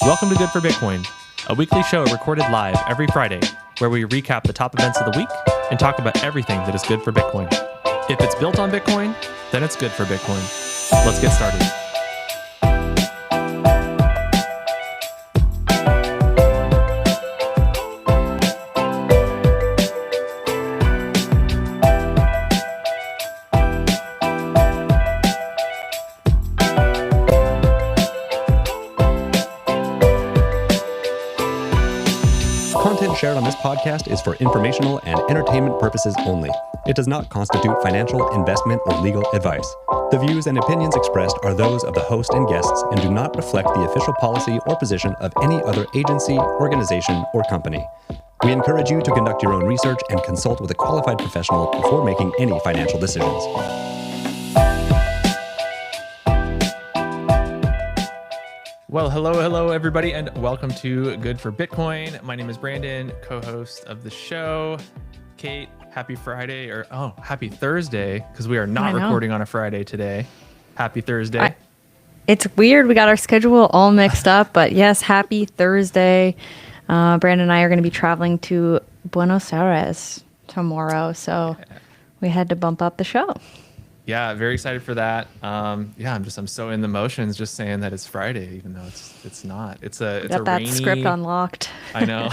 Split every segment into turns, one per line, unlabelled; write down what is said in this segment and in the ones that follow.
Welcome to Good for Bitcoin, a weekly show recorded live every Friday where we recap the top events of the week and talk about everything that is good for Bitcoin. If it's built on Bitcoin, then it's good for Bitcoin. Let's get started.
Content shared on this podcast is for informational and entertainment purposes only. It does not constitute financial, investment, or legal advice. The views and opinions expressed are those of the host and guests and do not reflect the official policy or position of any other agency, organization, or company. We encourage you to conduct your own research and consult with a qualified professional before making any financial decisions.
Well, hello, everybody, and welcome to Good for Bitcoin. My name is Brandon, co-host of the show. Kate, happy Friday, happy Thursday, because we are not recording on a Friday today. Happy Thursday.
It's weird. We got our schedule all mixed up, but yes, happy Thursday. Brandon and I are going to be traveling to Buenos Aires tomorrow, so we had to bump up the show.
Yeah, very excited for that. I'm so in the motions just saying that it's Friday, even though it's not. It's a
that script unlocked.
I know.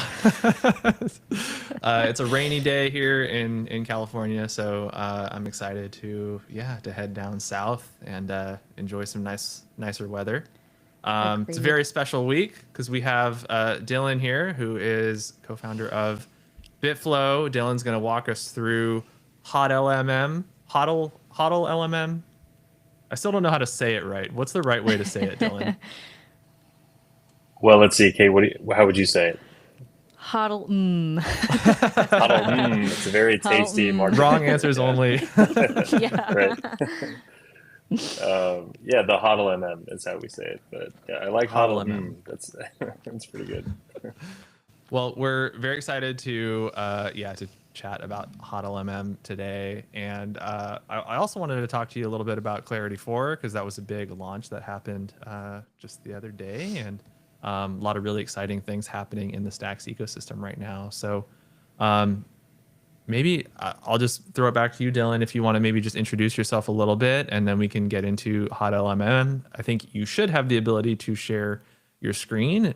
It's a rainy day here in California, so I'm excited to head down south and enjoy some nicer weather. It's a very special week because we have Dylan here, who is co-founder of Bitflow. Dylan's going to walk us through HODLMM. HODLMM. I still don't know how to say it right. What's the right way to say it, Dylan?
Well, let's see, Kate. How would you say it?
HODLMM.
HODLMM. It's a very tasty market.
Wrong answers only.
Yeah.
Right. The HODLMM is how we say it. But yeah, I like HODLMM. That's pretty good.
Well, we're very excited to chat about HODLMM today, and I also wanted to talk to you a little bit about Clarity 4 because that was a big launch that happened just the other day, and a lot of really exciting things happening in the Stacks ecosystem right now. So maybe I'll just throw it back to you, Dylan, if you want to maybe just introduce yourself a little bit, and then we can get into HODLMM. I think you should have the ability to share your screen.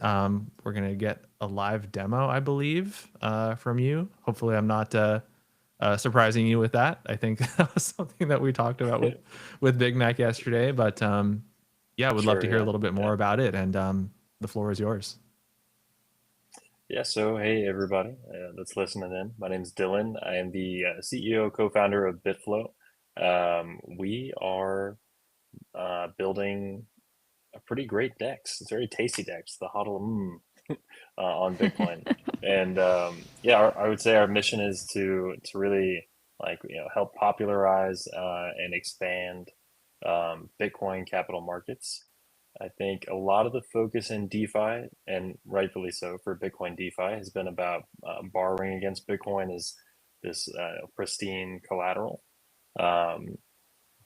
We're going to get a live demo, I believe, from you. Hopefully I'm not surprising you with that. I think that was something that we talked about with Big Mac yesterday, but would love to hear a little bit more about it, and the floor is yours.
Yeah, so hey everybody that's listening in. My name is Dylan. I am the CEO, co-founder of Bitflow. We are building a pretty great DEX. It's very tasty DEX, the HODLMM on Bitcoin. And I would say our mission is to really help popularize and expand Bitcoin capital markets. I think a lot of the focus in DeFi, and rightfully so for Bitcoin DeFi, has been about borrowing against Bitcoin as this pristine collateral.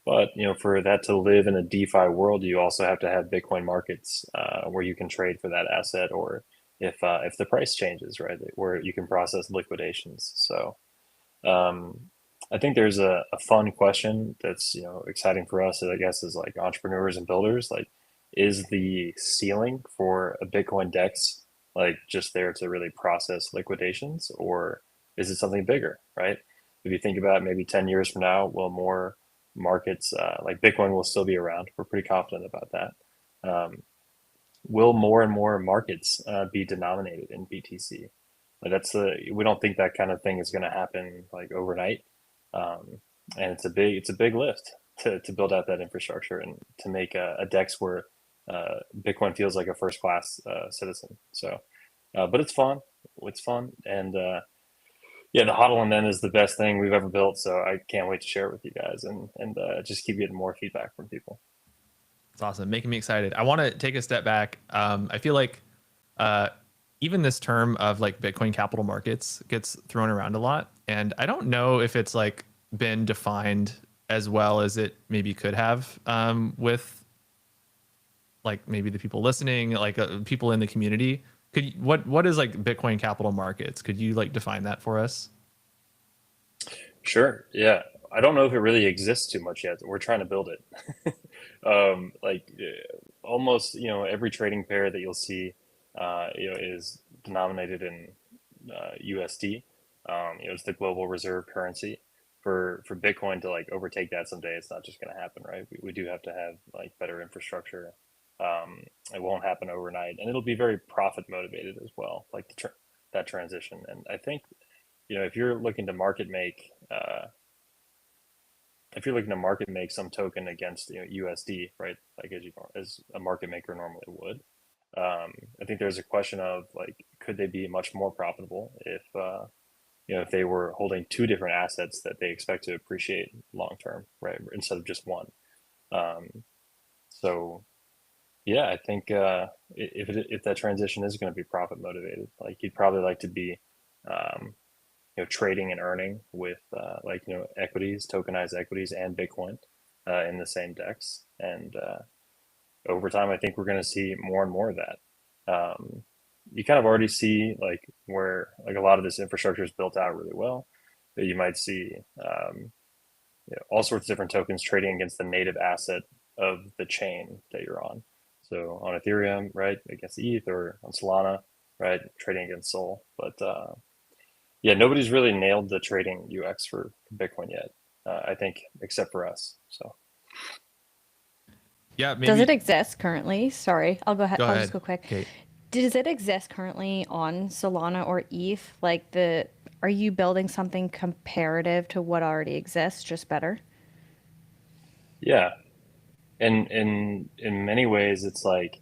But for that to live in a DeFi world, you also have to have Bitcoin markets where you can trade for that asset, or if the price changes, right, where you can process liquidations. So I think there's a fun question that's exciting for us, I guess, as like entrepreneurs and builders. Like, is the ceiling for a Bitcoin DEX like just there to really process liquidations, or is it something bigger, right? If you think about maybe 10 years from now, will more markets like Bitcoin will still be around? We're pretty confident about that. Will more and more markets be denominated in BTC? We don't think that kind of thing is going to happen like overnight, and it's a big lift to build out that infrastructure and to make a DEX where Bitcoin feels like a first class citizen. So, but it's fun. And the HODLMM is the best thing we've ever built, so I can't wait to share it with you guys and just keep getting more feedback from people.
It's awesome, making me excited. I want to take a step back. I feel like even this term of like Bitcoin capital markets gets thrown around a lot, and I don't know if it's like been defined as well as it maybe could have with like maybe the people listening, like people in the community, what is like Bitcoin capital markets? Could you like define that for us?
Sure. Yeah. I don't know if it really exists too much yet. We're trying to build it. Almost, every trading pair that you'll see, is denominated in USD. It's the global reserve currency. For Bitcoin to like overtake that someday, it's not just going to happen, right? We do have to have like better infrastructure. It won't happen overnight, and it'll be very profit motivated as well, like that transition. And I think if you're looking to market make some token against USD, right? Like as a market maker normally would. I think there's a question of like, could they be much more profitable if they were holding two different assets that they expect to appreciate long term, right? Instead of just one. So yeah, I think if that transition is going to be profit motivated, like you'd probably like to be um, trading and earning with equities, tokenized equities, and Bitcoin in the same DEX. And over time, I think we're going to see more and more of that. You kind of already see like where like a lot of this infrastructure is built out really well. That you might see all sorts of different tokens trading against the native asset of the chain that you're on. So on Ethereum, right, against ETH, or on Solana, right, trading against Sol. But yeah, nobody's really nailed the trading UX for Bitcoin yet. I think, except for us. So
Yeah,
Does it
maybe
exist currently? Sorry, I'll go ahead.
go
I'll just
ahead,
go quick.
Kate.
Does it exist currently on Solana or ETH? Are you building something comparative to what already exists, just better?
yeah, and in many ways, it's like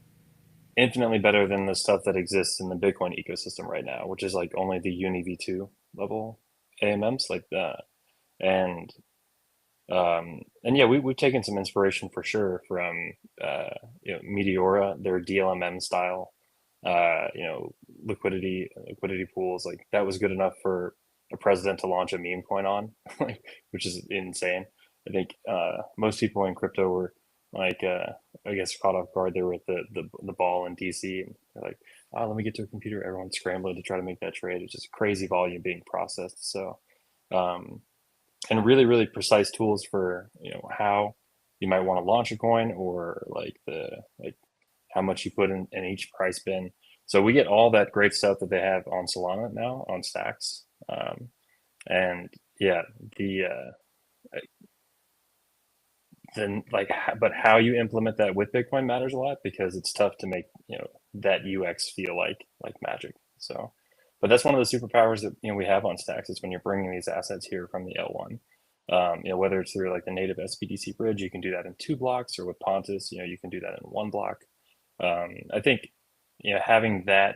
infinitely better than the stuff that exists in the Bitcoin ecosystem right now, which is like only the Uni V2 level AMMs, like that. And and yeah, we've taken some inspiration for sure from Meteora, their DLMM style, liquidity pools. Like that was good enough for a president to launch a meme coin on, like, which is insane. I think most people in crypto were like, I guess, caught off guard. They were at the ball in DC, and they're like, "Oh, let me get to a computer." Everyone's scrambling to try to make that trade. It's just crazy volume being processed. So. Um, and really really precise tools for how you might want to launch a coin, or like how much you put in each price bin. So we get all that great stuff that they have on Solana now on Stacks. And yeah, the then like but how you implement that with Bitcoin matters a lot, because it's tough to make that UX feel like magic. So but that's one of the superpowers that we have on Stacks, is when you're bringing these assets here from the L1. Whether it's through like the native SBDC bridge, you can do that in 2 blocks, or with Pontus, you can do that in 1 block. I think having that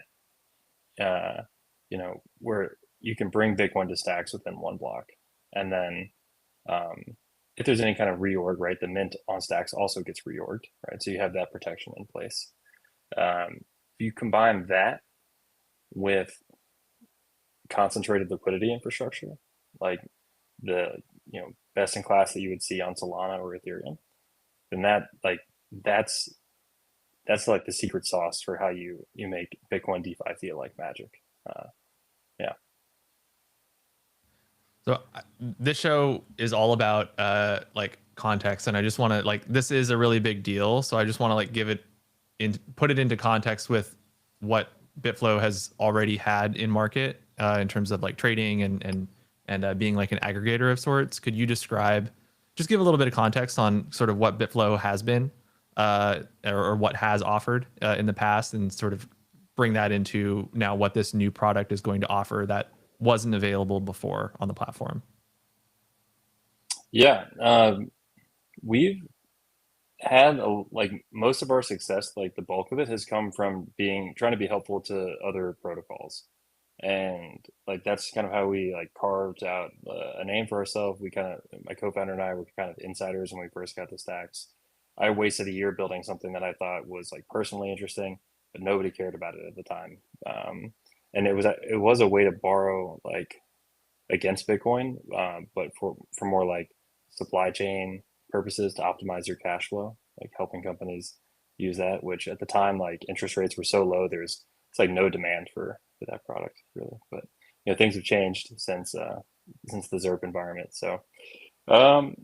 where you can bring Bitcoin to Stacks within 1 block, and then if there's any kind of reorg, right, the mint on Stacks also gets reorged, right? So you have that protection in place. If you combine that with concentrated liquidity infrastructure, like the best in class that you would see on Solana or Ethereum, then that's like the secret sauce for how you make Bitcoin DeFi feel like magic. Yeah.
So this show is all about like context, and I just want to like, this is a really big deal, so I just want to like put it into context with what Bitflow has already had in market in terms of like trading and being like an aggregator of sorts. Could you just give a little bit of context on sort of what Bitflow has been or what has offered in the past, and sort of bring that into now what this new product is going to offer that wasn't available before on the platform?
Yeah. We've had like most of our success, like the bulk of it has come from trying to be helpful to other protocols. And like that's kind of how we like carved out a name for ourselves. My co-founder and I were kind of insiders when we first got the Stacks. I wasted a year building something that I thought was like personally interesting, but nobody cared about it at the time. And it was a way to borrow like against Bitcoin, but for more like supply chain purposes, to optimize your cash flow, like helping companies use that, which at the time, like interest rates were so low, it's like no demand for that product really. But things have changed since the ZERP environment. So, um,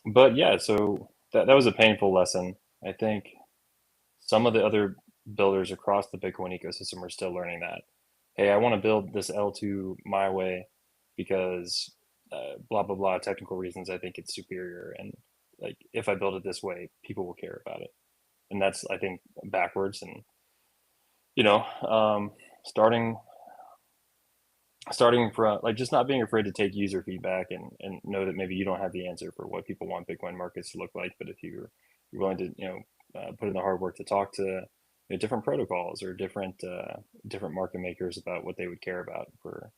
but yeah, so that was a painful lesson. I think some of the other builders across the Bitcoin ecosystem are still learning that. Hey, I want to build this L2 my way because blah blah blah technical reasons. I think it's superior, and like if I build it this way, people will care about it. And that's, I think, backwards. And you know, starting from like just not being afraid to take user feedback and know that maybe you don't have the answer for what people want Bitcoin markets to look like, but if you're willing to put in the hard work to talk to different protocols or different market makers about what they would care about for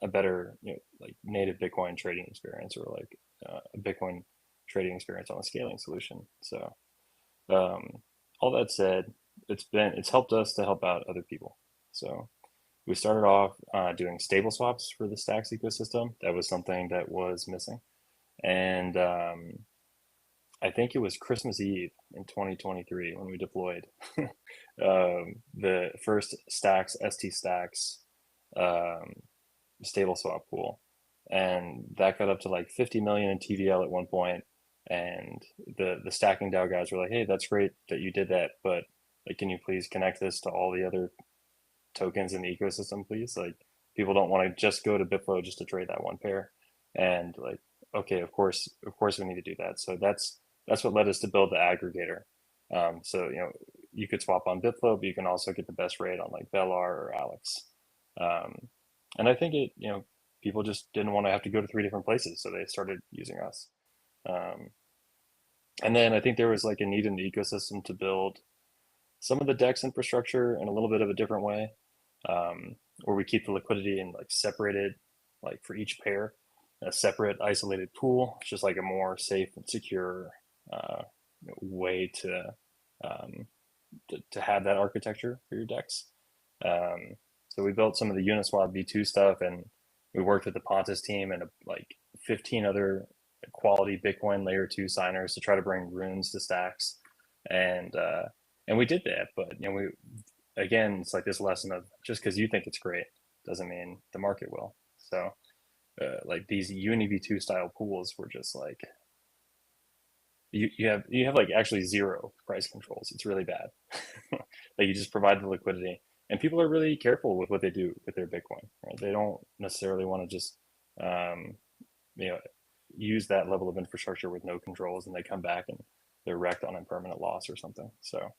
a better like native Bitcoin trading experience, or like a Bitcoin trading experience on a scaling solution. So all that said, it's helped us to help out other people. So we started off doing stable swaps for the Stacks ecosystem. That was something that was missing. And I think it was Christmas Eve in 2023 when we deployed the first Stacks, ST Stacks um, stable swap pool. And that got up to like 50 million in TVL at one point. And the stacking DAO guys were like, hey, that's great that you did that, but like, can you please connect this to all the other tokens in the ecosystem, please? Like, people don't want to just go to Bitflow just to trade that one pair. And like, okay, of course we need to do that. So that's what led us to build the aggregator. So you could swap on Bitflow, but you can also get the best rate on like Velar or Alex. And I think people just didn't want to have to go to 3 different places, so they started using us. And then I think there was like a need in the ecosystem to build some of the DEX infrastructure in a little bit of a different way, where we keep the liquidity in like separated, like for each pair, a separate isolated pool. It's just like a more safe and secure way to have that architecture for your DEX. So we built some of the Uniswap V2 stuff, and we worked with the Pontus team and like 15 other quality Bitcoin layer 2 signers to try to bring runes to Stacks. And we did that, but again, it's like this lesson of just because you think it's great doesn't mean the market will. So like these Uni V2 style pools were just like you have like actually zero price controls. It's really bad. Like you just provide the liquidity, and people are really careful with what they do with their Bitcoin. Right? They don't necessarily want to just use that level of infrastructure with no controls, and they come back and they're wrecked on a permanent loss or something. So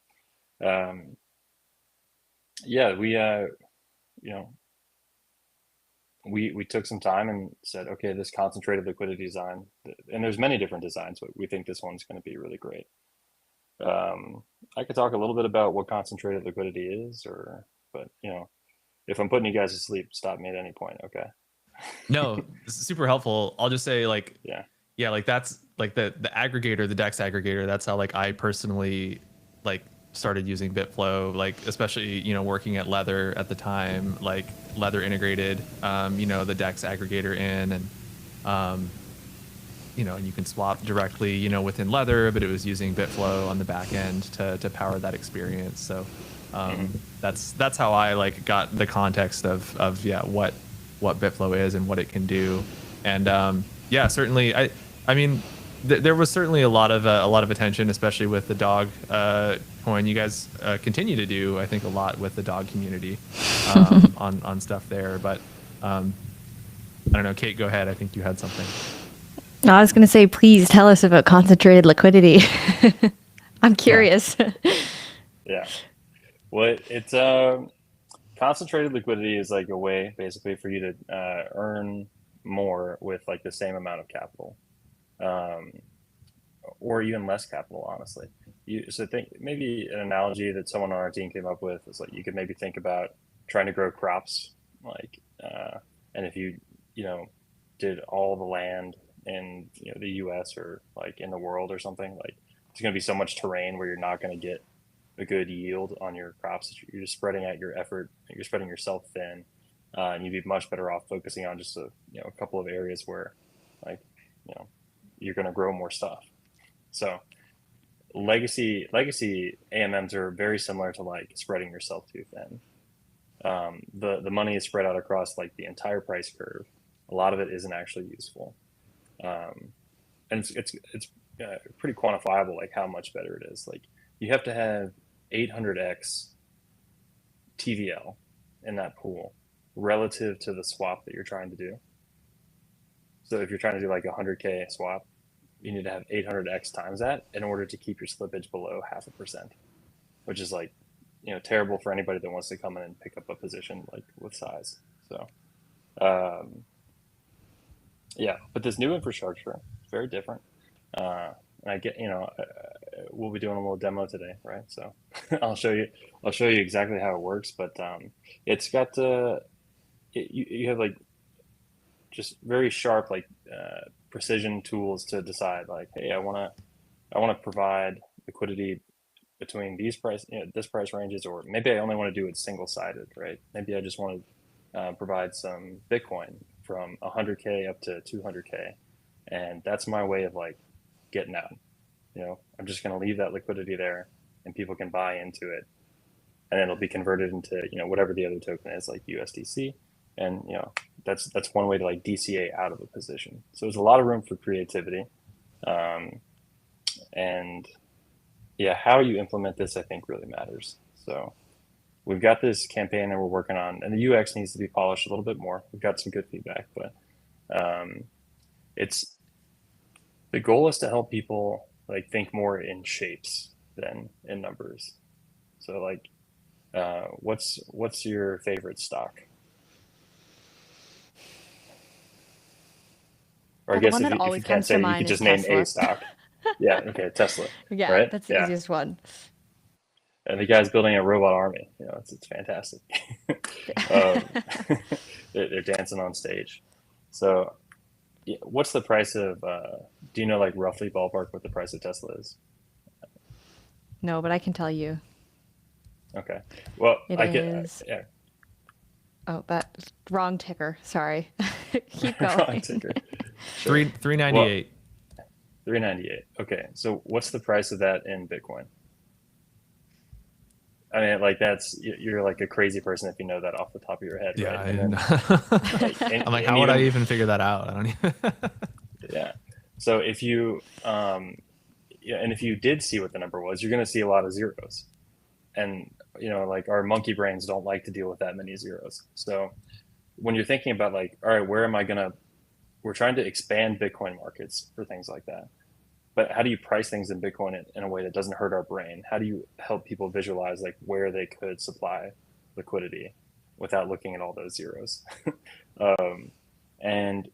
yeah, we took some time and said, okay, this concentrated liquidity design, and there's many different designs, but we think this one's going to be really great. I could talk a little bit about what concentrated liquidity is, but if I'm putting you guys to sleep, stop me at any point. Okay.
No, this is super helpful. I'll just say like,
yeah,
like that's like the aggregator, the DEX aggregator. That's how like I personally like started using Bitflow, like especially working at Leather at the time, like Leather integrated the DEX aggregator in, and and you can swap directly within Leather, but it was using Bitflow on the back end to power that experience. So that's how I like got the context of what Bitflow is and what it can do. And certainly I mean there was certainly a lot of attention, especially with the dog coin. You guys continue to do, I think, a lot with the dog community on stuff there. But I don't know, Kate, go ahead. I think you had something.
No, I was going to say, please tell us about concentrated liquidity. I'm curious.
Yeah. Well, it's concentrated liquidity is like a way basically for you to earn more with like the same amount of capital, or even less capital, honestly. So think maybe an analogy that someone on our team came up with is like you could maybe think about trying to grow crops, like and if you did all the land in the US or like in the world or something, like there's going to be so much terrain where you're not going to get a good yield on your crops. You're just spreading out your effort, you're spreading yourself thin, and you'd be much better off focusing on just a couple of areas where like you're going to grow more stuff. So legacy AMMs are very similar to like spreading yourself too thin. The money is spread out across like the entire price curve. A lot of it isn't actually useful, um, and it's pretty quantifiable, like how much better it is. Like you have to have 800x TVL in that pool relative to the swap that you're trying to do. So if you're trying to do like a 100K swap, you need to have 800x times that in order to keep your slippage below 0.5%, which is like, terrible for anybody that wants to come in and pick up a position like with size. So, um, yeah, but this new infrastructure is very different. And I get, we'll be doing a little demo today, right? So I'll show you exactly how it works. But it's got you have like just very sharp like precision tools to decide like, hey, I want to provide liquidity between these price, this price ranges, or maybe I only want to do it single sided, right? Maybe I just want to provide some Bitcoin from 100K up to 200K, and that's my way of like getting out. I'm just going to leave that liquidity there, and people can buy into it, and it'll be converted into whatever the other token is, like USDC, and that's one way to like DCA out of a position. So there's a lot of room for creativity, and yeah, how you implement this, I think, really matters. So we've got this campaign that we're working on, and the UX needs to be polished a little bit more. We've got some good feedback, but it's the goal is to help people like think more in shapes than in numbers. So like, what's your favorite stock? Or I
Well, the
guess
one that
if you
always
can't
comes to
say, you
mind
could
is
just name
Tesla.
a stock. Yeah, okay, Tesla,
Yeah,
right?
that's the
Yeah,
easiest one.
and the guy's building a robot army. It's fantastic. um, they're dancing on stage. So, yeah, what's the price of? Do you know like roughly ballpark what the price of Tesla is?
No, but I can tell you.
Okay, well,
It
I get
is.
yeah,
Oh, that wrong ticker. Sorry. Keep
wrong
going.
ticker. Sure.
Three ninety
Well,
eight.
398. Okay, so what's the price of that in Bitcoin? I mean, like you're like a crazy person if you know that off the top of your head,
Yeah,
right?
I
And
didn't
then
know.
like,
I'm like,
and
how would I
even
even figure that out? I don't even.
yeah. So if you yeah, and if you did see what the number was, you're going to see a lot of zeros, and like our monkey brains don't like to deal with that many zeros. So when you're thinking about like, all right, where am I gonna? We're trying to expand Bitcoin markets for things like that. But how do you price things in Bitcoin in a way that doesn't hurt our brain? How do you help people visualize like where they could supply liquidity without looking at all those zeros? um, and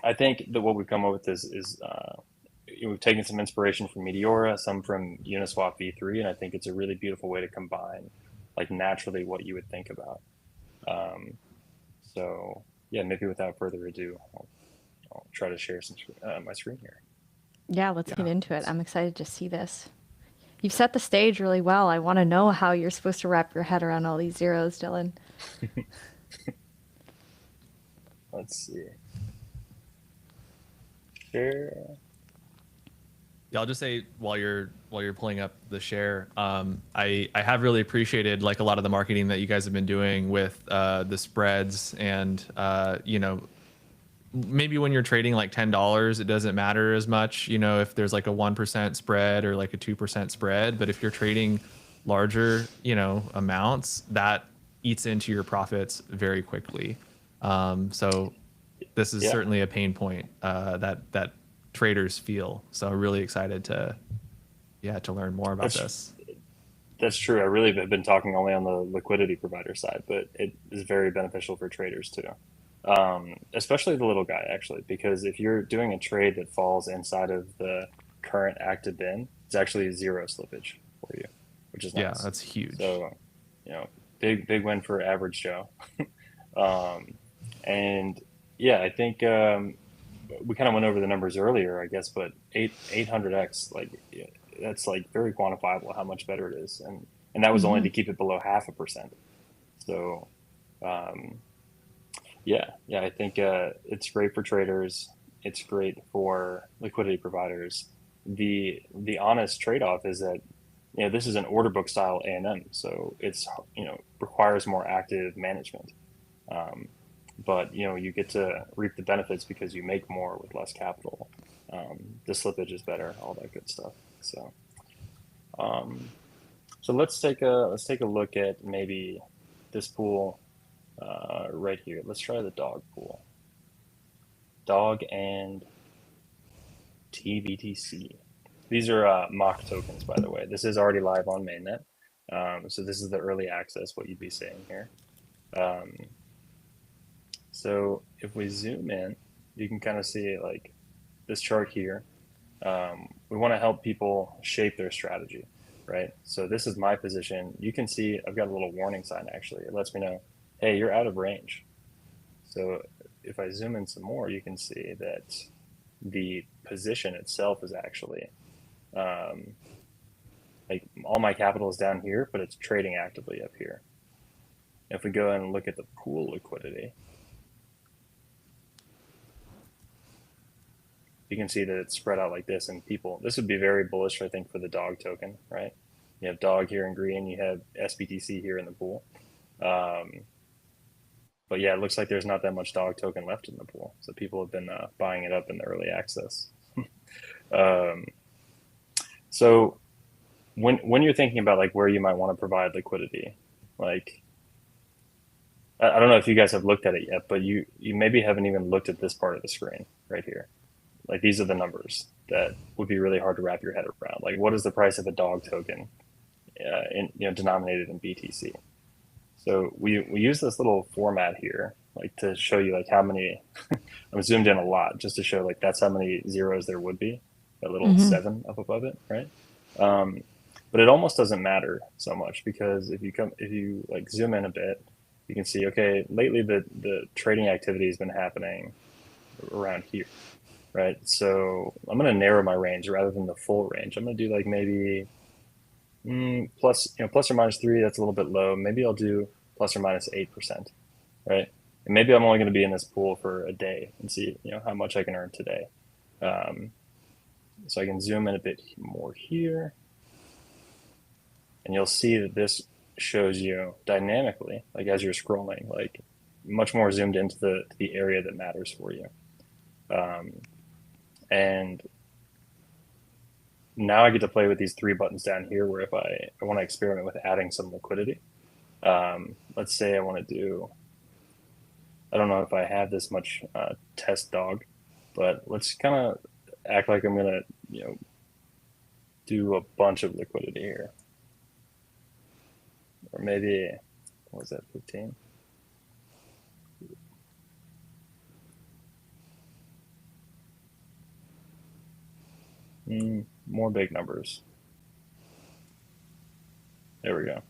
I think that what we've come up with is we've taken some inspiration from Meteora, some from Uniswap v3, and I think it's a really beautiful way to combine like naturally what you would think about. Um, so yeah, maybe without further ado, I'll try to share some my screen here.
Yeah, let's get
Yeah.
into it. I'm excited to see this. You've set the stage really well. I want to know how you're supposed to wrap your head around all these zeros, Dylan.
Let's see. Share.
Yeah, I'll just say while you're pulling up the share, I have really appreciated like a lot of the marketing that you guys have been doing with the spreads, and maybe when you're trading like $10, it doesn't matter as much, if there's like a 1% spread or like a 2% spread, but if you're trading larger, amounts, that eats into your profits very quickly. So this is
Yeah,
certainly a pain point that traders feel. So really excited to learn more about
that's
this.
that's true. I really have been talking only on the liquidity provider side, but it is very beneficial for traders too, especially the little guy actually, because if you're doing a trade that falls inside of the current active bin, it's actually zero slippage for you, which is
Yeah,
nice.
that's huge.
So, big win for average Joe. Um, and yeah, I think we kind of went over the numbers earlier, I guess, but 800x, like yeah, that's like very quantifiable how much better it is, and that was only
Hmm.
to keep it below 0.5%. So um, yeah, I think it's great for traders. It's great for liquidity providers. the honest trade-off is that, this is an order book style A&M, so it's, requires more active management. But you get to reap the benefits because you make more with less capital. The slippage is better, all that good stuff. So, so let's take a look at maybe this pool right here. Let's try the dog pool. Dog and TBTC. These are mock tokens, by the way. This is already live on mainnet. So this is the early access, what you'd be seeing here. So if we zoom in, you can kind of see like this chart here. We want to help people shape their strategy, right? So this is my position. You can see I've got a little warning sign actually. It lets me know, hey, you're out of range. So if I zoom in some more, you can see that the position itself is actually like all my capital is down here, but it's trading actively up here. If we go and look at the pool liquidity, you can see that it's spread out like this, and this would be very bullish, I think, for the dog token, right? You have dog here in green, you have SBTC here in the pool. But yeah, it looks like there's not that much dog token left in the pool. So people have been buying it up in the early access. So when you're thinking about like where you might want to provide liquidity, like, I don't know if you guys have looked at it yet, but you maybe haven't even looked at this part of the screen right here. Like these are the numbers that would be really hard to wrap your head around. Like what is the price of a dog token denominated in BTC? So we use this little format here, like to show you like how many, I'm zoomed in a lot just to show like that's how many zeros there would be, that little 7 up above it, right? But it almost doesn't matter so much because if you like zoom in a bit, you can see, okay, lately the trading activity has been happening around here, right? So I'm going to narrow my range rather than the full range. I'm going to do like maybe plus or minus 3. That's a little bit low. Maybe I'll do plus or minus 8%, right? And maybe I'm only going to be in this pool for a day and see how much I can earn today. So I can zoom in a bit more here, and you'll see that this shows you dynamically, like as you're scrolling, like much more zoomed into the area that matters for you. And now I get to play with these 3 buttons down here where if I want to experiment with adding some liquidity. Let's say I want to do, I don't know if I have this much test dog, but let's kind of act like I'm going to, do a bunch of liquidity here. Or maybe, what was that, 15? More big numbers. There we go.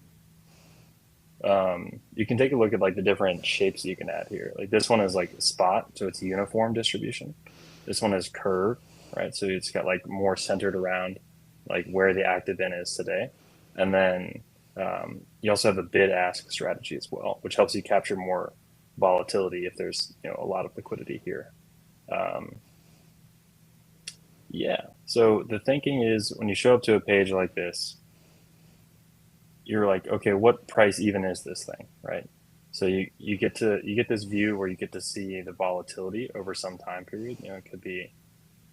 You can take a look at like the different shapes you can add here. Like this one is like spot, so it's a uniform distribution. This one is curve, right? So it's got like more centered around like where the active in is today. And then you also have a bid-ask strategy as well, which helps you capture more volatility if there's a lot of liquidity here. Yeah. So the thinking is when you show up to a page like this, you're like, okay, what price even is this thing, right? So you get this view where you get to see the volatility over some time period. It could be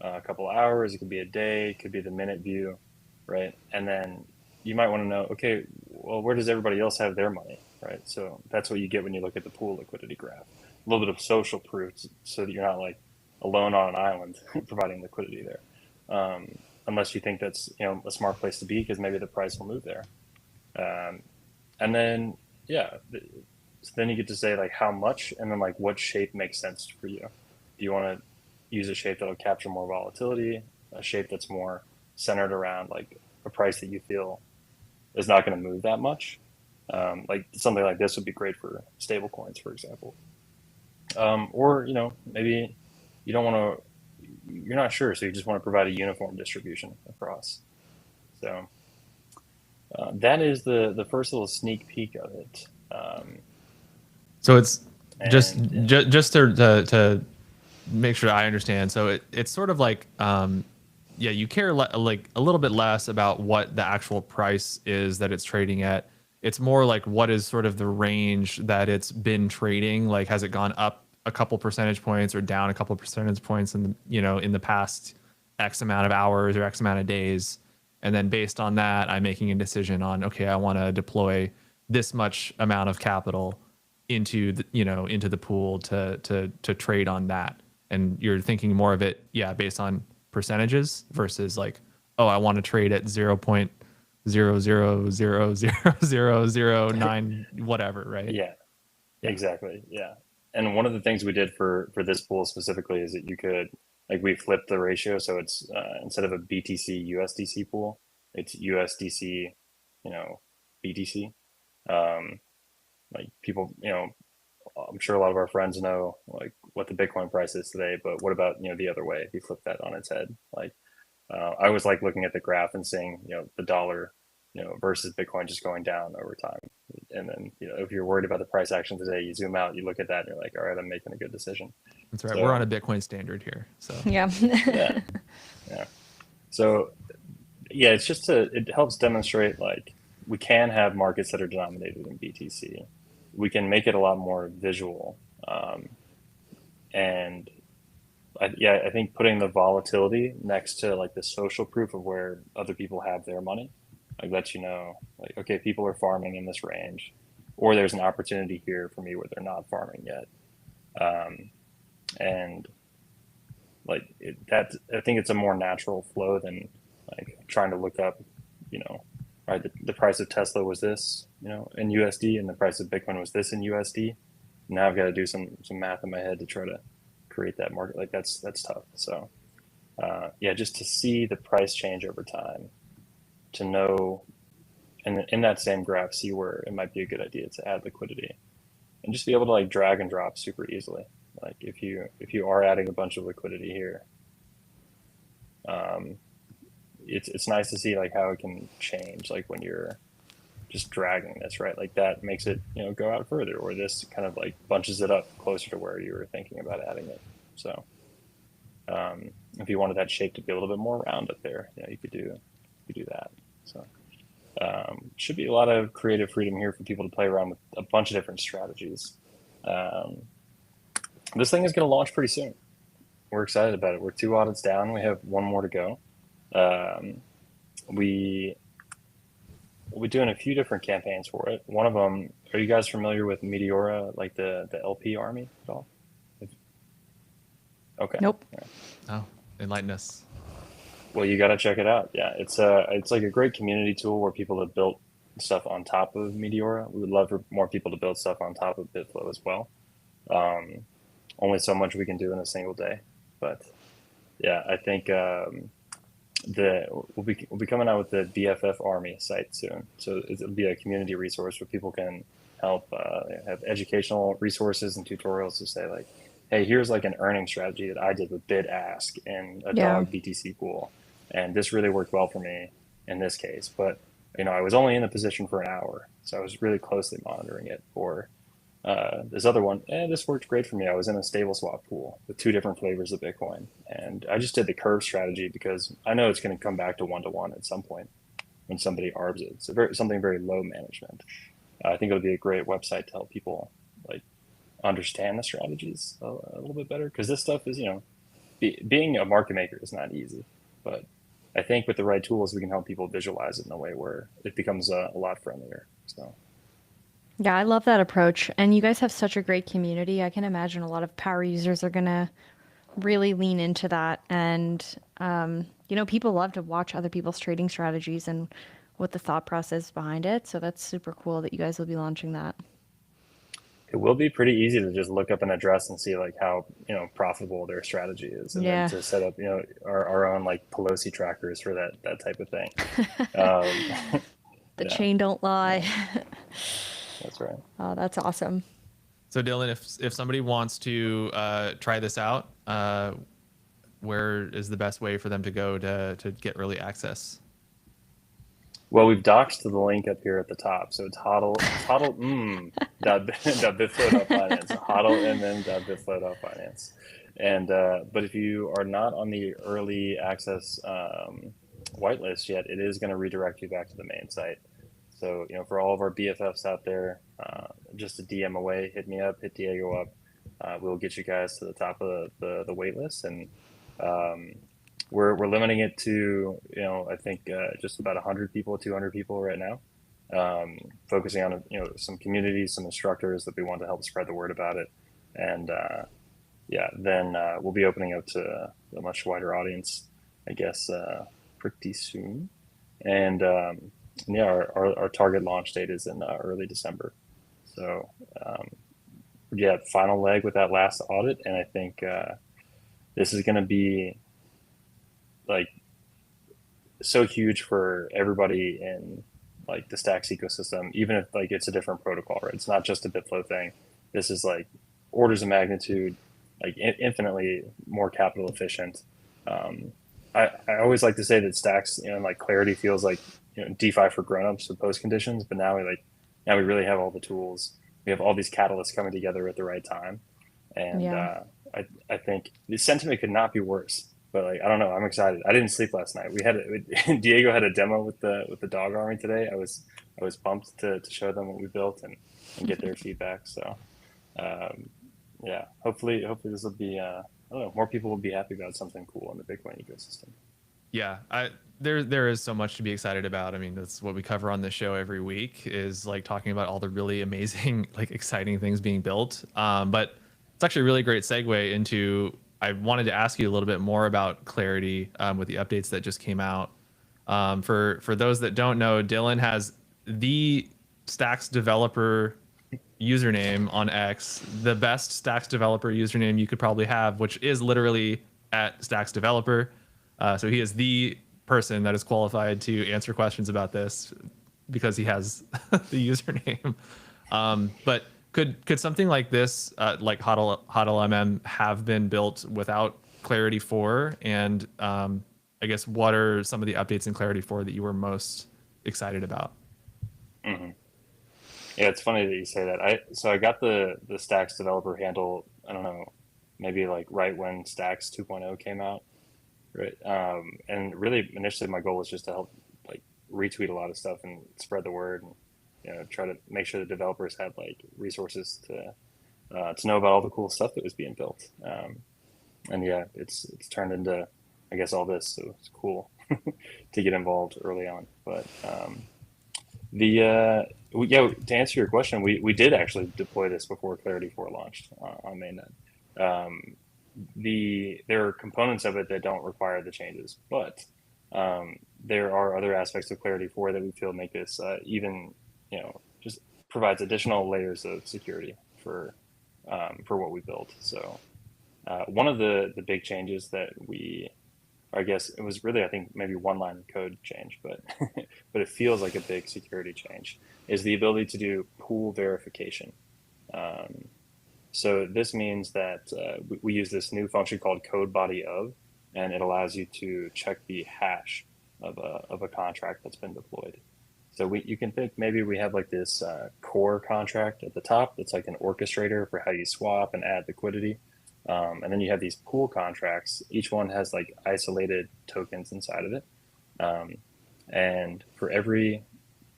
a couple hours, it could be a day, it could be the minute view, right? And then you might want to know, okay, well, where does everybody else have their money, right? So that's what you get when you look at the pool liquidity graph. A little bit of social proof so that you're not like alone on an island providing liquidity there. Unless you think that's a smart place to be because maybe the price will move there. And then, so then you get to say like how much and then like what shape makes sense for you. Do you want to use a shape that'll capture more volatility, a shape that's more centered around like a price that you feel is not going to move that much? Like something like this would be great for stable coins, for example. Or, maybe you don't want to, you're not sure, so you just want to provide a uniform distribution across. So that is the first little sneak peek of it.
So it's just to make sure I understand. So it's sort of like yeah, you care like a little bit less about what the actual price is that it's trading at. It's more like what is sort of the range that it's been trading. Like, has it gone up a couple percentage points or down a couple percentage points in the, in the past X amount of hours or X amount of days? And then based on that, I'm making a decision on, okay, I want to deploy this much amount of capital into the, into the pool to trade on that. And you're thinking more of it, yeah, based on percentages versus like, oh, I want to trade at 0.0000009 whatever, right?
Yeah,
Yeah.
exactly. Yeah. And one of the things we did for this pool specifically is that you could, like, we flipped the ratio, so it's instead of a BTC USDC pool, it's USDC, BTC. Um, like people, I'm sure a lot of our friends know like what the Bitcoin price is today, but what about the other way if you flip that on its head? Like I always like looking at the graph and seeing the dollar versus Bitcoin just going down over time. And then if you're worried about the price action today, you zoom out, you look at that, and you're like, all right, I'm making a good decision.
That's right.
So,
We're on a Bitcoin standard here, so
Yeah.
yeah, yeah. So yeah, it helps demonstrate like we can have markets that are denominated in BTC. We can make it a lot more visual. And I think putting the volatility next to like the social proof of where other people have their money, like lets you know, like, okay, people are farming in this range, or there's an opportunity here for me where they're not farming yet. And I think it's a more natural flow than like trying to look up, right, the price of Tesla was this, in USD, and the price of Bitcoin was this in USD. Now I've got to do some math in my head to try to create that market. Like that's tough. So yeah, just to see the price change over time, to know, and in that same graph, see where it might be a good idea to add liquidity, and just be able to like drag and drop super easily. Like if you are adding a bunch of liquidity here, it's nice to see like how it can change, like when you're just dragging this, right? Like that makes it go out further, or this kind of like bunches it up closer to where you were thinking about adding it. So if you wanted that shape to be a little bit more round up there, you could do that. So should be a lot of creative freedom here for people to play around with a bunch of different strategies. This thing is going to launch pretty soon. We're excited about it. We're 2 audits down. We have one more to go. We're doing a few different campaigns for it. One of them, are you guys familiar with Meteora, like the LP army at all? Okay.
Nope.
Yeah.
oh, enlighten us.
Well, you got to check it out. Yeah, it's like a great community tool where people have built stuff on top of Meteora. We would love for more people to build stuff on top of Bitflow as well. Only so much we can do in a single day, but yeah, I think we'll be coming out with the BFF Army site soon. So it'll be a community resource where people can help have educational resources and tutorials to say like, hey, here's like an earning strategy that I did with bid ask in a dog BTC pool, and this really worked well for me in this case. But I was only in the position for an hour, so I was really closely monitoring it. Or this other one, this worked great for me. I was in a stable swap pool with 2 different flavors of Bitcoin, and I just did the curve strategy because I know it's going to come back to 1-to-1 at some point when somebody arbs it. So something very low management. I think it'll be a great website to help people like understand the strategies a little bit better, because this stuff is, being a market maker is not easy, but I think with the right tools we can help people visualize it in a way where it becomes a lot friendlier. So
Yeah, I love that approach. And you guys have such a great community. I can imagine a lot of power users are going to really lean into that. And, people love to watch other people's trading strategies and what the thought process behind it. So that's super cool that you guys will be launching that.
it will be pretty easy to just look up an address and see like how profitable their strategy is, and then to set up our own like Pelosi trackers for that type of thing.
The chain don't lie.
That's right.
Oh, that's awesome.
So Dylan, if somebody wants to try this out, where is the best way for them to go to get early access?
Well, we've docked to the link up here at the top, so it's HODLMM.bitflow.finance, HODLMM.bitflow.finance. And but if you are not on the early access whitelist yet, it is going to redirect you back to the main site. So, for all of our BFFs out there, just a DM away, hit me up, hit Diego up. We'll get you guys to the top of the wait list. And we're limiting it to, I think just about 100 people, 200 people right now. Focusing on, some communities, some instructors that we want to help spread the word about it. And then we'll be opening up to a much wider audience, I guess, pretty soon. And our target launch date is in early December. So final leg with that last audit, and I think this is going to be like so huge for everybody in like the Stacks ecosystem, even if like it's a different protocol, right? It's not just a Bitflow thing. This is like orders of magnitude, like infinitely more capital efficient. I always like to say that Stacks, like Clarity feels like DeFi for grown-ups with post conditions, but now we really have all the tools. We have all these catalysts coming together at the right time, and I think the sentiment could not be worse. But like I don't know, I'm excited. I didn't sleep last night. Diego had a demo with the dog army today. I was pumped to show them what we built and get their feedback. So hopefully this will be I don't know, more people will be happy about something cool in the Bitcoin ecosystem.
Yeah, there is so much to be excited about. I mean, that's what we cover on this show every week, is like talking about all the really amazing, like exciting things being built. But it's actually a really great segue into, I wanted to ask you a little bit more about Clarity with the updates that just came out. For those that don't know, Dylan has the Stacks developer username on X, the best Stacks developer username you could probably have, which is literally at Stacks developer. So he is the person that is qualified to answer questions about this because he has the username. But could something like this, like HODLMM, have been built without Clarity 4? And I guess what are some of the updates in Clarity 4 that you were most excited about?
Mm-hmm. Yeah, it's funny that you say that. I got the Stacks developer handle, I don't know, maybe like right when Stacks 2.0 came out. Right. And really initially my goal was just to help like retweet a lot of stuff and spread the word and, try to make sure the developers had like resources to know about all the cool stuff that was being built. And yeah, it's turned into, I guess, all this. So it's cool to get involved early on. But to answer your question, we did actually deploy this before Clarity 4 launched on mainnet. There are components of it that don't require the changes, but there are other aspects of Clarity 4 that we feel make this even, just provides additional layers of security for what we built. So one of the big changes that I guess it was really, I think maybe one line of code change, but but it feels like a big security change, is the ability to do pool verification. So this means that we use this new function called code body of, and it allows you to check the hash of a contract that's been deployed. So you can think maybe we have like this core contract at the top that's like an orchestrator for how you swap and add liquidity. And then you have these pool contracts. Each one has like isolated tokens inside of it. And for every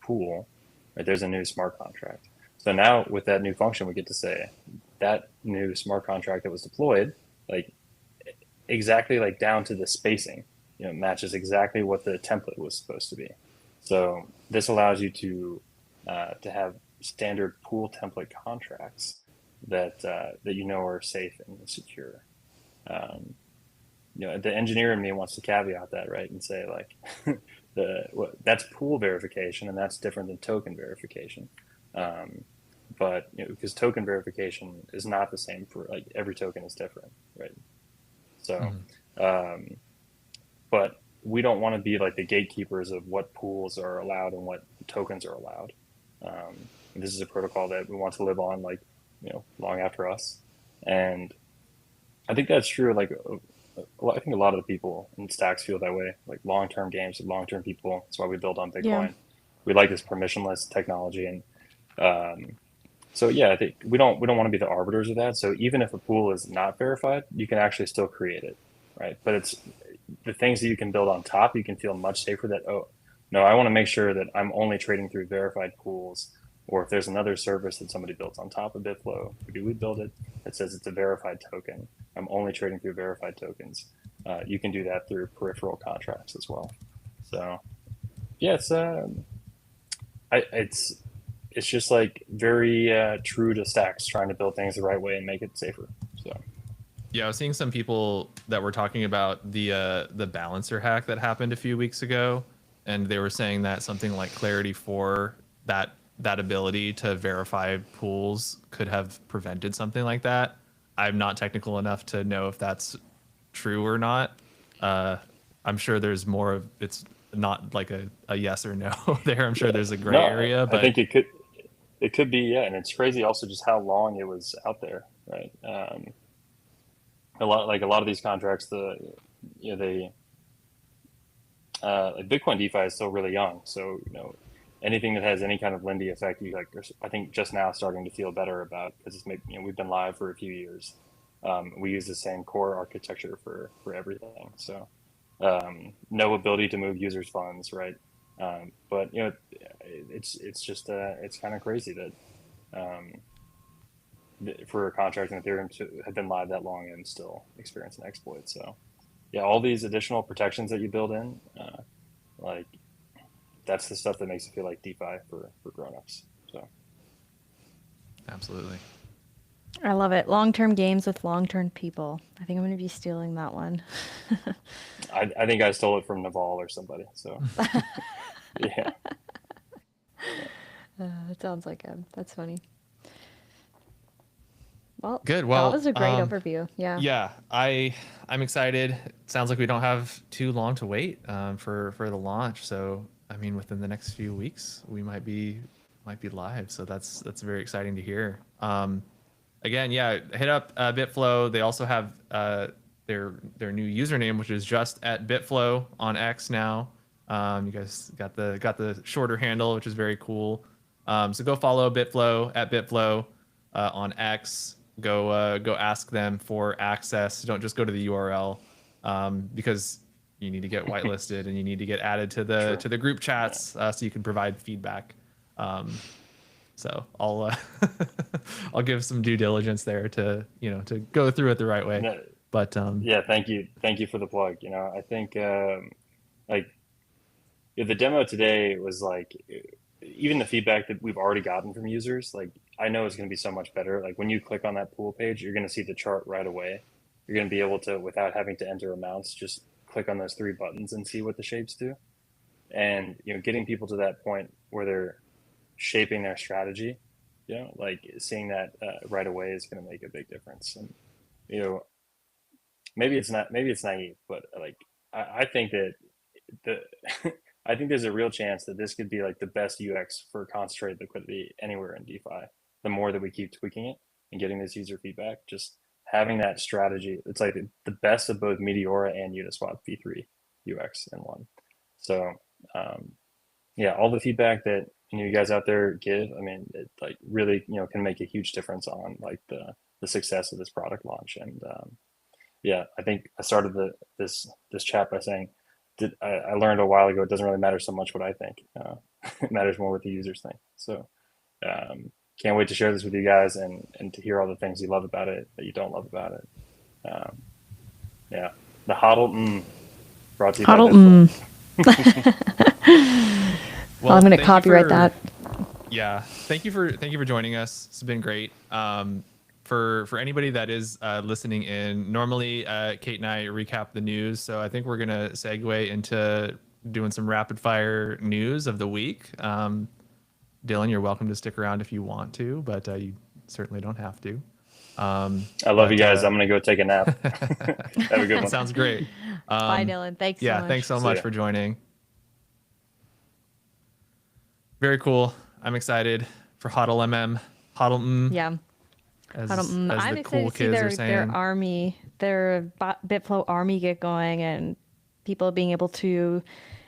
pool, right, there's a new smart contract. So now with that new function, we get to say that new smart contract that was deployed, like exactly like down to the spacing, matches exactly what the template was supposed to be. So this allows you to have standard pool template contracts that are safe and secure. The engineer in me wants to caveat that, right, and say like that's pool verification and that's different than token verification. But because token verification is not the same for like every token is different, right? So, but we don't want to be like the gatekeepers of what pools are allowed and what tokens are allowed. This is a protocol that we want to live on, like, long after us. And I think that's true. Like, I think a lot of the people in Stacks feel that way, like long-term games with long-term people. That's why we build on Bitcoin.
Yeah.
We like this permissionless technology. And So yeah, I think we don't want to be the arbiters of that. So even if a pool is not verified, you can actually still create it, right? But it's the things that you can build on top. You can feel much safer that, oh no, I want to make sure that I'm only trading through verified pools. Or if there's another service that somebody built on top of Bitflow, maybe we build it that says it's a verified token. I'm only trading through verified tokens. You can do that through peripheral contracts as well. So yeah, it's it's just like very true to stacks, trying to build things the right way and make it safer. So
Yeah, I was seeing some people that were talking about the balancer hack that happened a few weeks ago, and they were saying that something like Clarity 4, that ability to verify pools could have prevented something like that. I'm not technical enough to know if that's true or not. Uh, I'm sure there's more of it's not like a yes or no there. I'm sure
yeah,
there's a gray
no,
area,
I
but
think it could be, yeah, and it's crazy also just how long it was out there, right? A lot of these contracts, the you know they like Bitcoin DeFi is still really young, so anything that has any kind of Lindy effect, you like I think just now starting to feel better about because it's maybe we've been live for a few years. We use the same core architecture for everything, so no ability to move users' funds, right? But it's just it's kind of crazy that for a contract in Ethereum to have been live that long and still experience an exploit. So yeah, all these additional protections that you build in, like that's the stuff that makes it feel like DeFi for grown-ups. So
absolutely.
I love it. Long-term games with long-term people. I think I'm going to be stealing that one.
I think I stole it from Naval or somebody. So yeah,
It sounds like him. That's funny. Well,
Good.
that
Well,
was a great overview. Yeah.
yeah, I'm excited. It sounds like we don't have too long to wait for the launch. So I mean, within the next few weeks, we might be live. So that's very exciting to hear. Again, yeah, hit up Bitflow. They also have their new username, which is just at Bitflow on X now. You guys got the shorter handle, which is very cool. So go follow Bitflow at Bitflow on X. Go ask them for access. Don't just go to the URL because you need to get whitelisted and you need to get added to the
true.
group
Yeah.
chats so you can provide feedback. So I'll I'll give some due diligence there to to go through it the right way.
No,
But
yeah, thank you for the plug. I think like the demo today was like even the feedback that we've already gotten from users, like I know it's going to be so much better. Like when you click on that pool page, you're going to see the chart right away. You're going to be able to, without having to enter amounts, just click on those three buttons and see what the shapes do. And getting people to that point where they're shaping their strategy, like seeing that right away is going to make a big difference. And you know, maybe it's naive, but like I think that the I think there's a real chance that this could be like the best UX for concentrated liquidity anywhere in DeFi. The more that we keep tweaking it and getting this user feedback, just having that strategy, it's like the best of both Meteora and Uniswap V3 UX in one. So um, yeah, all the feedback that you guys out there give, I mean, it like really can make a huge difference on like the success of this product launch. And yeah, I think I started this chat by saying I learned a while ago it doesn't really matter so much what I think. It matters more what the users think. So can't wait to share this with you guys and to hear all the things you love about it that you don't love about it. Um, yeah, the HODLMM brought to you by
HODLMM.
Bitflow.
Well, I'm going to
thank you
copyright
for-
that.
Yeah, thank you for joining us. It's been great. For anybody that is listening in, normally Kate and I recap the news, so I think we're gonna segue into doing some rapid fire news of the week. Dylan, you're welcome to stick around if you want to, but you certainly don't have to.
I love you guys. I'm gonna go take a nap. Have a good one.
Sounds great.
Bye, Dylan. Thanks so
Yeah,
much.
thanks so
See
much
ya.
for joining. Very cool. I'm excited for HODLMM. HODLMM,
Yeah.
as
I'm
the
excited
cool
to see
kids are
their
saying.
army, their Bitflow army get going and people being able to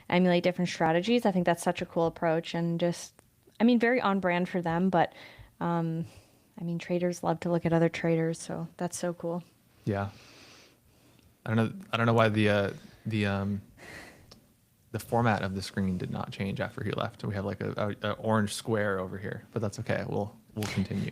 emulate different strategies. I think that's such a cool approach and just, I mean, very on brand for them, but I mean, traders love to look at other traders, so that's so cool.
Yeah. I don't know why the the format of the screen did not change after he left. We have like a orange square over here, but that's okay. We'll continue.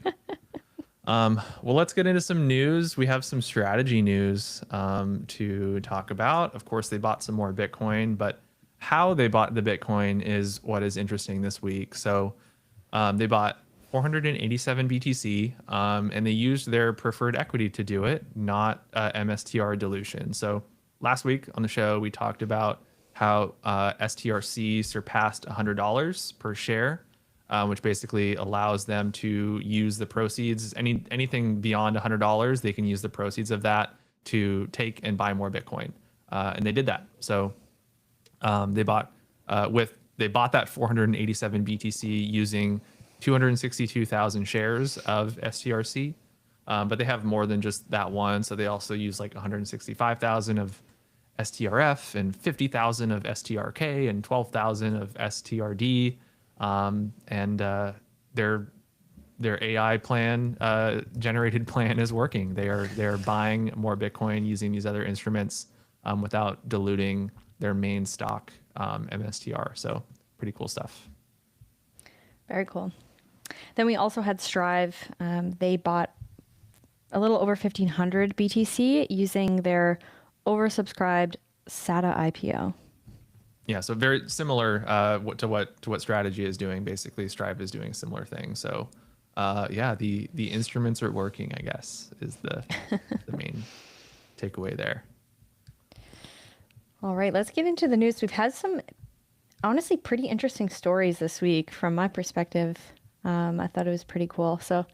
Well, let's get into some news. We have some strategy news to talk about. Of course, they bought some more Bitcoin, but how they bought the Bitcoin is what is interesting this week. So they bought 487 BTC, and they used their preferred equity to do it, not MSTR dilution. So last week on the show, we talked about how STRC surpassed $100 per share, which basically allows them to use the proceeds. Anything beyond $100, they can use the proceeds of that to take and buy more Bitcoin, and they did that. So they bought that 487 BTC using 262,000 shares of STRC, but they have more than just that one. So they also use like 165,000 of STRF and 50,000 of STRK and 12,000 of STRD, and their AI plan, generated plan, is working. They're buying more Bitcoin using these other instruments without diluting their main stock, MSTR. So pretty cool stuff.
Very cool. Then we also had Strive. They bought a little over 1,500 BTC using their oversubscribed SATA IPO.
Yeah, so very similar to what Strategy is doing. Basically, Strive is doing a similar thing. So, yeah, the instruments are working, I guess, is the main takeaway there.
All right, let's get into the news. We've had some honestly pretty interesting stories this week from my perspective. I thought it was pretty cool. So,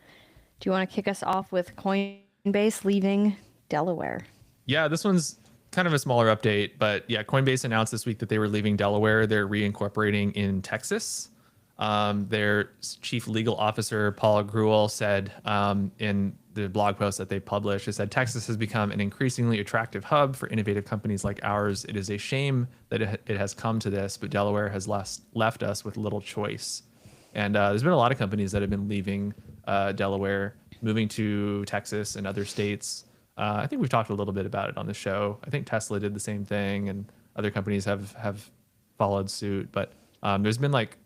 do you want to kick us off with Coinbase leaving Delaware?
Yeah, this one's kind of a smaller update, but yeah, Coinbase announced this week that they were leaving Delaware. They're reincorporating in Texas. Their chief legal officer, Paul Gruel, said in the blog post that they published, it said, Texas has become an increasingly attractive hub for innovative companies like ours. It is a shame that it has come to this, but Delaware has left us with little choice. And there's been a lot of companies that have been leaving Delaware, moving to Texas and other states. I think we've talked a little bit about it on the show. I think Tesla did the same thing, and other companies have followed suit. But there's been like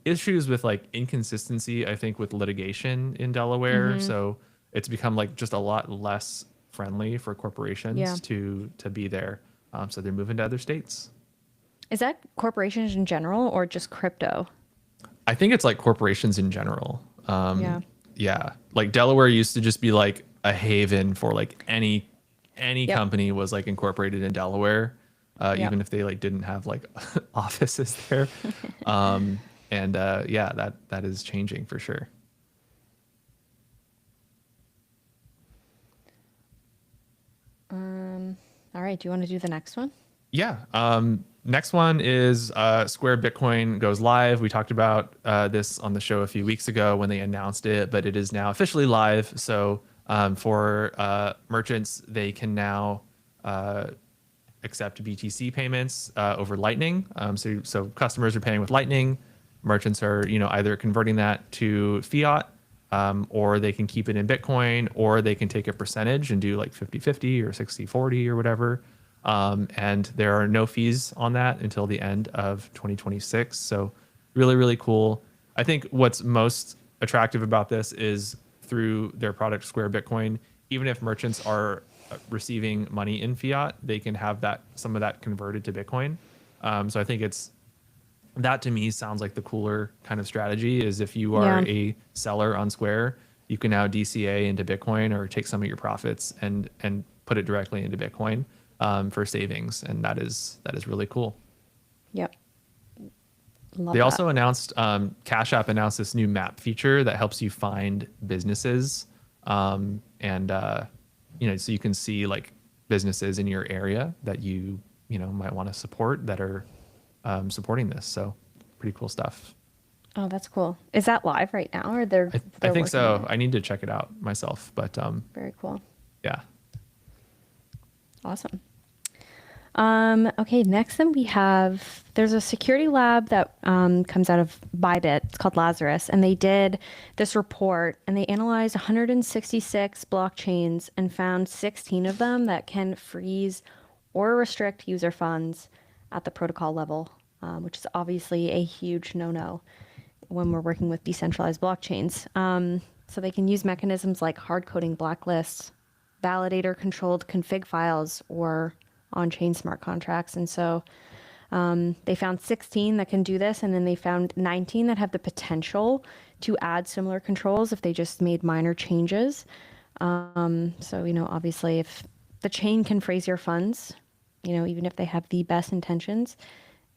issues with like inconsistency, I think, with litigation in Delaware. Mm-hmm. So it's become like just a lot less friendly for corporations to be there. So they're moving to other states.
Is that corporations in general or just crypto?
I think it's like corporations in general. Yeah. Like Delaware used to just be like a haven for like any company was like incorporated in Delaware, even if they like didn't have like offices there. That is changing for sure.
All right. Do you want to do the next one?
Yeah. Next one is Square Bitcoin goes live. We talked about this on the show a few weeks ago when they announced it, but it is now officially live. So for merchants, they can now accept BTC payments over Lightning. So customers are paying with Lightning. Merchants are either converting that to fiat, or they can keep it in Bitcoin, or they can take a percentage and do like 50-50 or 60-40 or whatever. And there are no fees on that until the end of 2026. So really, really cool. I think what's most attractive about this is through their product Square Bitcoin, even if merchants are receiving money in fiat, they can have some of that converted to Bitcoin. So I think that to me sounds like the cooler kind of strategy is if you are a seller on Square, you can now DCA into Bitcoin or take some of your profits and put it directly into Bitcoin for savings. And that is really cool.
Yep.
They also announced, Cash App announced this new map feature that helps you find businesses. So you can see like businesses in your area that you might want to support that are supporting this. So pretty cool stuff.
Oh, that's cool. Is that live right now or they're
I think so. I need to check it out myself, but
very cool.
Yeah.
Awesome. Okay, next then there's a security lab that comes out of Bybit. It's called Lazarus. And they did this report and they analyzed 166 blockchains and found 16 of them that can freeze or restrict user funds at the protocol level, which is obviously a huge no-no when we're working with decentralized blockchains. So they can use mechanisms like hard coding blacklists, validator controlled config files, or on-chain smart contracts. And so they found 16 that can do this, and then they found 19 that have the potential to add similar controls if they just made minor changes. So, obviously if the chain can freeze your funds, even if they have the best intentions,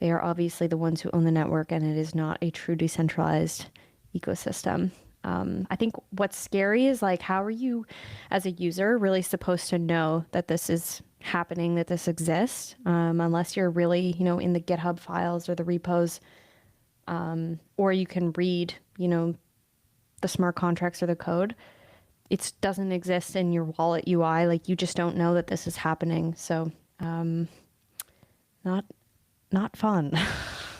they are obviously the ones who own the network, and it is not a true decentralized ecosystem. I think what's scary is like, how are you as a user really supposed to know that this is happening, that this exists, unless you're really, in the GitHub files or the repos, or you can read, the smart contracts or the code. It doesn't exist in your wallet UI. Like, you just don't know that this is happening. So, not fun.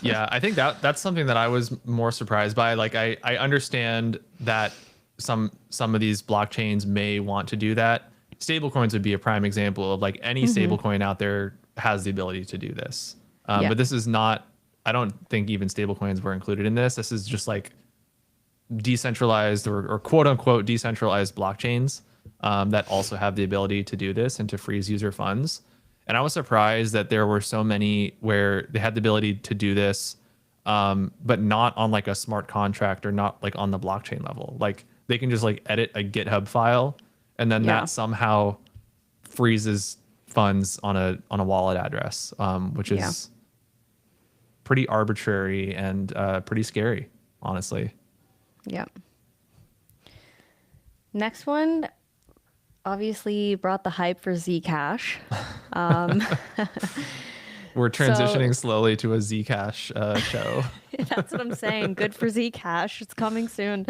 Yeah, I think that's something that I was more surprised by. Like, I understand that some of these blockchains may want to do that. Stablecoins would be a prime example of like any stablecoin out there has the ability to do this.
Yeah.
But this is not, I don't think even stablecoins were included in this. This is just like decentralized or quote unquote decentralized blockchains that also have the ability to do this and to freeze user funds. And I was surprised that there were so many where they had the ability to do this, but not on like a smart contract or not like on the blockchain level. Like, they can just like edit a GitHub file, and then that somehow freezes funds on a wallet address, which is pretty arbitrary and pretty scary, honestly.
Yeah. Next one obviously brought the hype for Zcash.
We're transitioning slowly to a Zcash show.
That's what I'm saying. Good for Zcash. It's coming soon.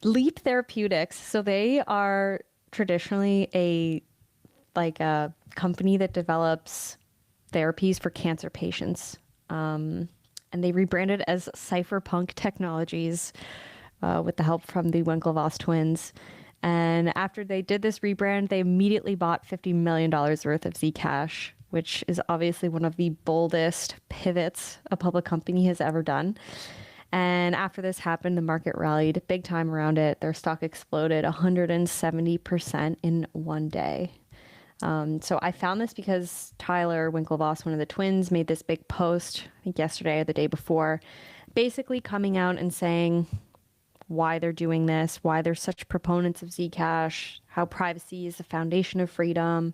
Leap Therapeutics. So they are traditionally a company that develops therapies for cancer patients. And they rebranded as Cypherpunk Technologies with the help from the Winklevoss twins. And after they did this rebrand, they immediately bought $50 million worth of Zcash, which is obviously one of the boldest pivots a public company has ever done. And after this happened, the market rallied big time around it. Their stock exploded 170% in one day. So I found this because Tyler Winklevoss, one of the twins, made this big post, I think yesterday or the day before, basically coming out and saying why they're doing this, why they're such proponents of Zcash, how privacy is the foundation of freedom.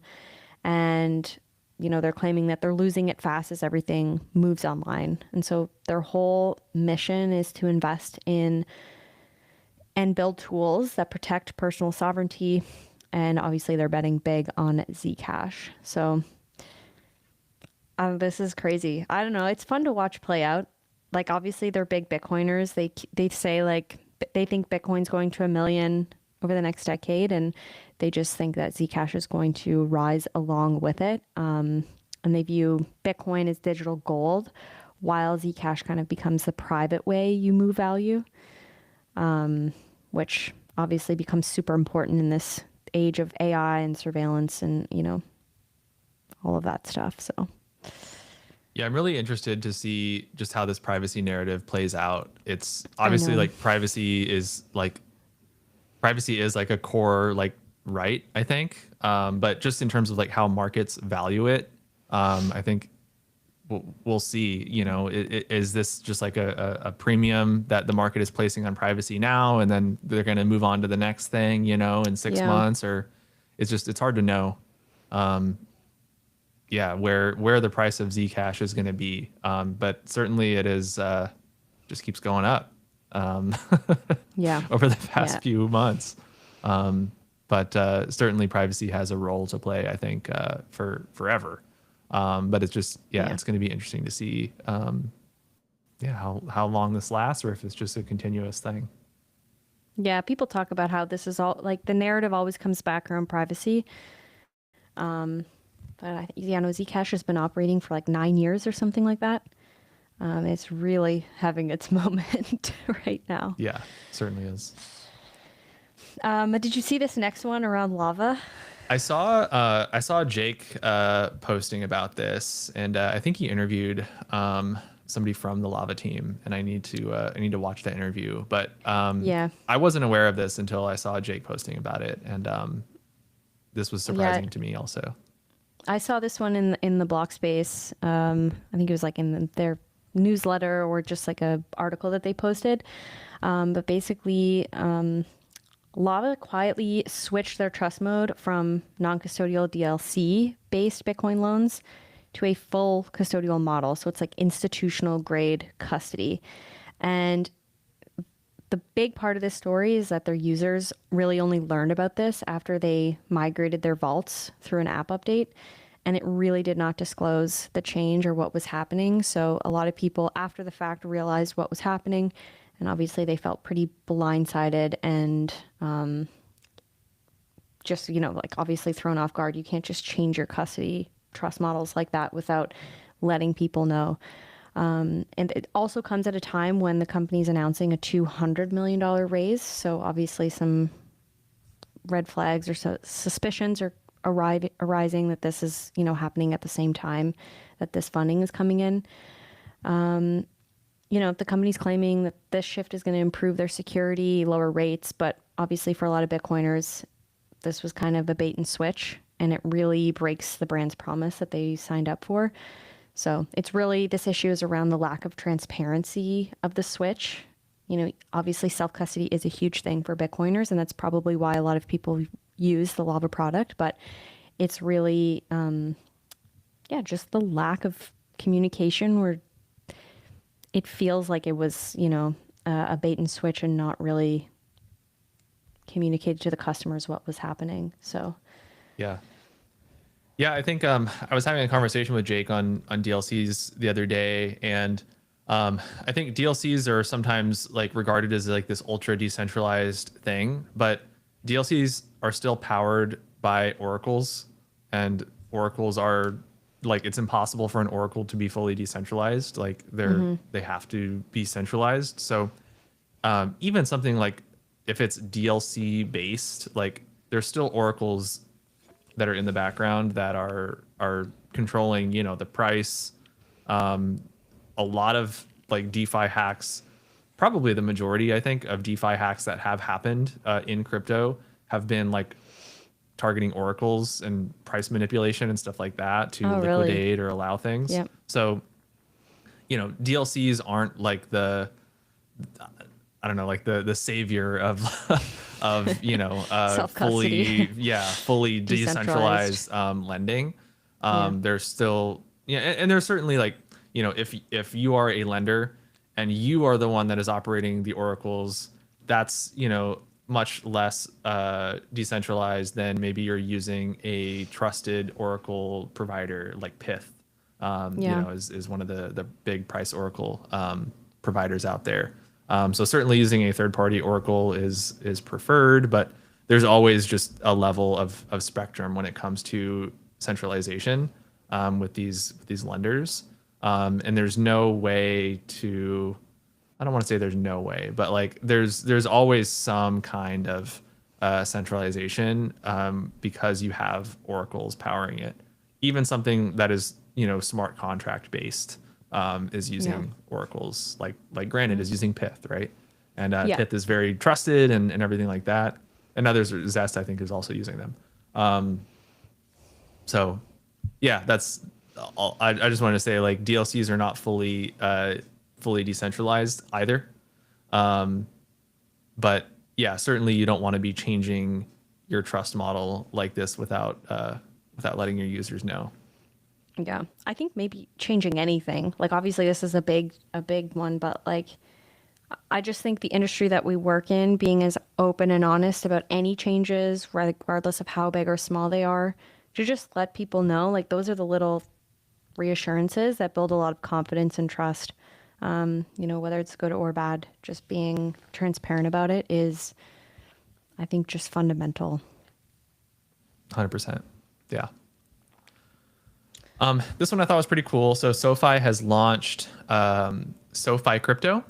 And, they're claiming that they're losing it fast as everything moves online. And so their whole mission is to invest in and build tools that protect personal sovereignty. And obviously they're betting big on Zcash. So this is crazy. I don't know. It's fun to watch play out. Like, obviously they're big Bitcoiners. They say like they think Bitcoin's going to 1 million over the next decade, and they just think that Zcash is going to rise along with it. And they view Bitcoin as digital gold, while Zcash kind of becomes the private way you move value, which obviously becomes super important in this age of AI and surveillance and, all of that stuff. So
yeah, I'm really interested to see just how this privacy narrative plays out. It's obviously like privacy is like a core like right, I think. But just in terms of like how markets value it, I think we'll see, is this just like a premium that the market is placing on privacy now, and then they're going to move on to the next thing, in 6 months, or it's hard to know. Where the price of Zcash is going to be. But certainly it is, just keeps going up, over the past few months. But certainly privacy has a role to play, I think, for forever. But it's just, it's going to be interesting to see, how long this lasts, or if it's just a continuous thing.
Yeah, people talk about how this is all like the narrative always comes back around privacy. But yeah, no, Zcash has been operating for like 9 years or something like that. It's really having its moment right now.
Yeah, certainly is.
But did you see this next one around lava?
I saw Jake posting about this, and I think he interviewed somebody from the Lava team, and I need to watch that interview. But
Yeah.
I wasn't aware of this until I saw Jake posting about it, and this was
Yeah,
surprising to me also.
I saw this one in the block space. I think it was like in their newsletter or just like a article that they posted. But basically, Lava quietly switched their trust mode from non-custodial DLC based Bitcoin loans to a full custodial model. So it's like institutional grade custody. And the big part of this story is that their users really only learned about this after they migrated their vaults through an app update. And it really did not disclose the change or what was happening. So a lot of people after the fact realized what was happening. And obviously they felt pretty blindsided and just, like obviously thrown off guard. You can't just change your custody trust models like that without letting people know. And it also comes at a time when the company's announcing a $200 million raise. So obviously some red flags or suspicions are arising that this is, happening at the same time that this funding is coming in. The company's claiming that this shift is going to improve their security, lower rates, but obviously for a lot of Bitcoiners, this was kind of a bait and switch, and it really breaks the brand's promise that they signed up for. So it's really, this issue is around the lack of transparency of the switch. Obviously self-custody is a huge thing for Bitcoiners, and that's probably why a lot of people use the Lava product, but it's really, just the lack of communication where it feels like it was, a bait and switch and not really communicated to the customers what was happening. So,
Yeah. Yeah, I think I was having a conversation with Jake on DLCs the other day, and I think DLCs are sometimes like regarded as like this ultra decentralized thing, but DLCs are still powered by oracles, and oracles are like, it's impossible for an oracle to be fully decentralized. Like they have to be centralized. So even something like if it's DLC based, like there's still oracles that are in the background that are controlling, the price. A lot of like DeFi hacks, probably the majority, I think, of DeFi hacks that have happened in crypto have been like targeting oracles and price manipulation and stuff like that to liquidate or allow things.
Yep.
So, DLCs aren't like I don't know, like the savior of
Self-custody.
fully decentralized lending. There's still and there's certainly like, if you are a lender and you are the one that is operating the oracles, that's much less decentralized than maybe you're using a trusted oracle provider like Pith. Is one of the big price oracle providers out there. So certainly using a third party oracle is preferred, but there's always just a level of spectrum when it comes to centralization with these lenders. And there's no way to, I don't want to say there's no way, but like there's always some kind of centralization because you have oracles powering it. Even something that is smart contract based is using oracles. Like Granite is using Pith, right? And Pith is very trusted and everything like that. And others, Zest I think is also using them. So yeah, that's all. I just wanted to say like DLCs are not fully decentralized either. But yeah, certainly you don't want to be changing your trust model like this without letting your users know.
Yeah, I think maybe changing anything. Like obviously this is a big one, but like I just think the industry that we work in, being as open and honest about any changes, regardless of how big or small they are, to just let people know, like those are the little reassurances that build a lot of confidence and trust. Whether it's good or bad, just being transparent about it is, I think, just fundamental.
100%. Yeah. This one I thought was pretty cool. So SoFi has launched SoFi Crypto.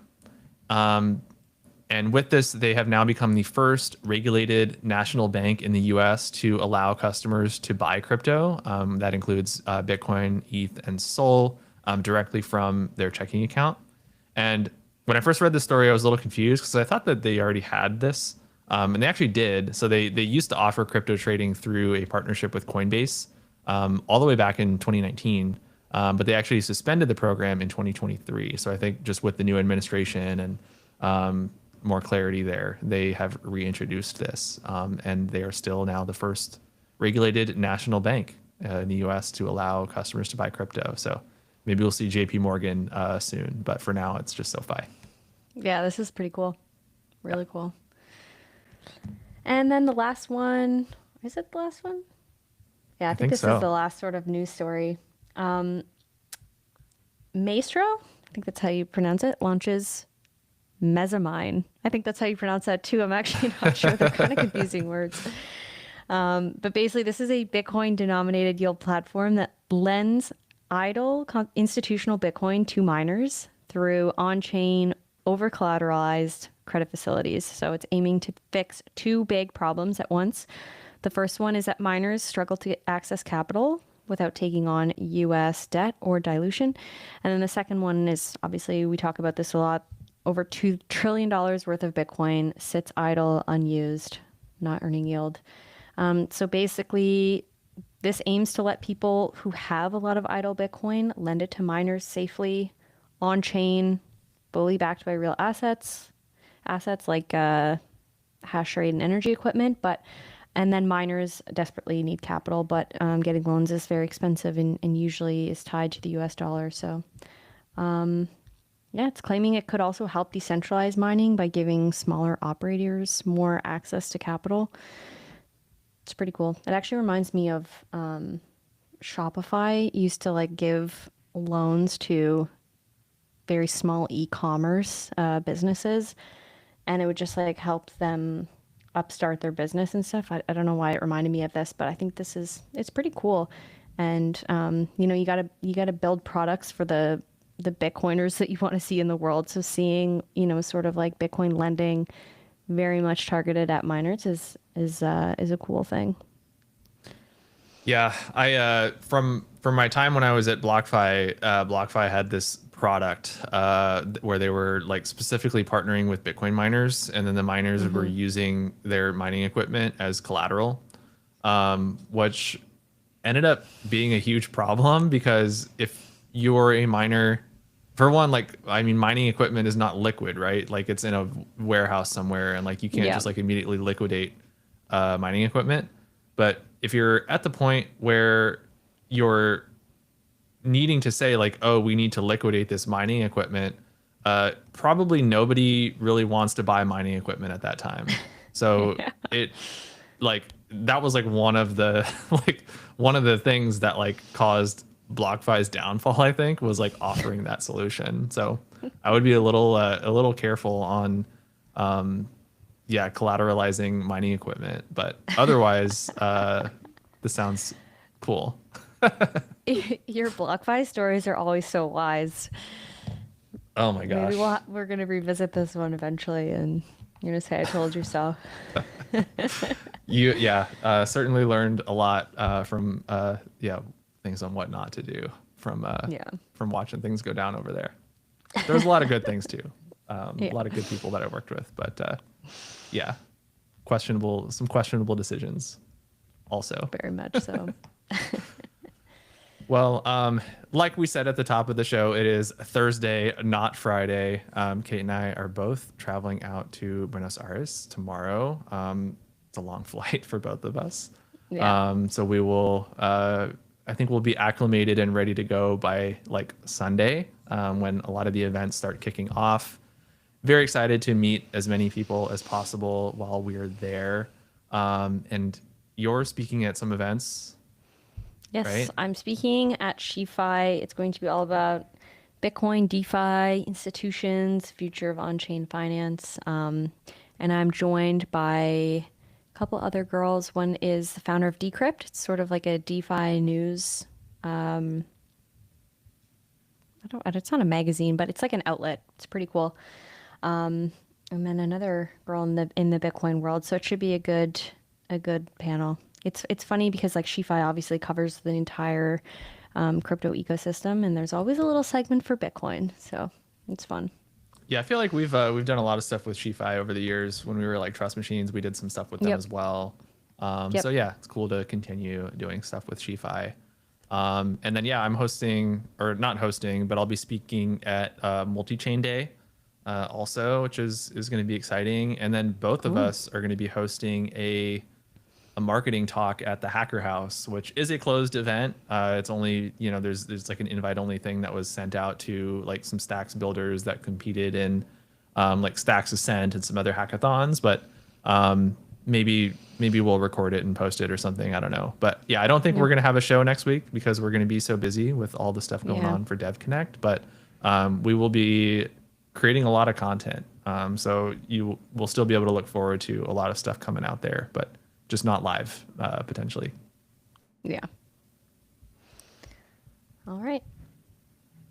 And with this, they have now become the first regulated national bank in the US to allow customers to buy crypto. That includes Bitcoin, ETH, and Sol directly from their checking account. And when I first read this story, I was a little confused because I thought that they already had this. And they actually did. So they used to offer crypto trading through a partnership with Coinbase all the way back in 2019. But they actually suspended the program in 2023. So I think just with the new administration and more clarity there, they have reintroduced this, and they are still now the first regulated national bank in the U.S. to allow customers to buy crypto. So maybe we'll see J.P. Morgan soon, but for now, it's just SoFi.
Yeah, this is pretty cool. Really cool. And then the last one, is it the last one? Yeah, I think this
so.
is the last sort of news story. Maestro, I think that's how you pronounce it, launches Mezzamine. I think that's how you pronounce that too. I'm actually not sure. They're kind of confusing words. But basically, this is a Bitcoin denominated yield platform that lends idle institutional Bitcoin to miners through on-chain over collateralized credit facilities. So it's aiming to fix two big problems at once. The first one is that miners struggle to access capital without taking on US debt or dilution. And then the second one is, obviously, we talk about this a lot, over $2 trillion worth of Bitcoin sits idle, unused, not earning yield. So basically, this aims to let people who have a lot of idle Bitcoin lend it to miners safely, on-chain, fully backed by real assets like hash rate and energy equipment. And then miners desperately need capital, but getting loans is very expensive and usually is tied to the US dollar. So yeah, it's claiming it could also help decentralize mining by giving smaller operators more access to capital. It's pretty cool. It actually reminds me of Shopify used to like give loans to very small e-commerce businesses, and it would just like help them upstart their business and stuff. I don't know why it reminded me of this, but I think it's pretty cool. And you gotta build products for the Bitcoiners that you want to see in the world. So seeing, sort of like Bitcoin lending very much targeted at miners is a cool thing.
Yeah, I from my time when I was at BlockFi, BlockFi had this product where they were like specifically partnering with Bitcoin miners, and then the miners were using their mining equipment as collateral, which ended up being a huge problem because if you're a miner, for one, mining equipment is not liquid, right? Like it's in a warehouse somewhere, and like you can't just like immediately liquidate mining equipment. But if you're at the point where you're needing to say like, oh, we need to liquidate this mining equipment, probably nobody really wants to buy mining equipment at that time. So it like that was like one of the things that like caused BlockFi's downfall, I think, was like offering that solution. So I would be a little careful on collateralizing mining equipment, but otherwise this sounds cool.
Your BlockFi stories are always so wise.
Oh my gosh.
Maybe we're going to revisit this one eventually, and you're going to say I told you so.
Certainly learned a lot from things on what not to do from watching things go down over there. There's a lot of good things too. A lot of good people that I worked with, but some questionable decisions also.
Very much so.
Well, like we said at the top of the show, it is Thursday, not Friday. Kate and I are both traveling out to Buenos Aires tomorrow. It's a long flight for both of us. Yeah. So we will, I think we'll be acclimated and ready to go by like Sunday, when a lot of the events start kicking off. Very excited to meet as many people as possible while we're there. And you're speaking at some events.
Yes,
right?
I'm speaking at SoFi. It's going to be all about Bitcoin, DeFi, institutions, future of on-chain finance. And I'm joined by a couple other girls. One is the founder of Decrypt. It's sort of like a DeFi news It's not a magazine, but it's like an outlet. It's pretty cool. And then another girl in the Bitcoin world. So it should be a good panel. It's funny because like SheFi obviously covers the entire crypto ecosystem, and there's always a little segment for Bitcoin. So it's fun.
Yeah, I feel like we've done a lot of stuff with SheFi over the years. When we were like Trust Machines, we did some stuff with them
Yep.
as well. So
Yep.
yeah, it's cool to continue doing stuff with SheFi. And then yeah, I'm hosting or not hosting, but I'll be speaking at Multi-Chain Day also, which is going to be exciting. And then both of
Cool.
us are going to be hosting a marketing talk at the Hacker House, which is a closed event. It's only, there's like an invite only thing that was sent out to like some Stacks builders that competed in like Stacks Ascent and some other hackathons. But maybe we'll record it and post it or something. I don't know. But yeah, I don't think
Yeah.
we're gonna have a show next week because we're gonna be so busy with all the stuff going
Yeah.
on for Dev Connect. But we will be creating a lot of content. So you will still be able to look forward to a lot of stuff coming out there, but just not live potentially.
Yeah. All right.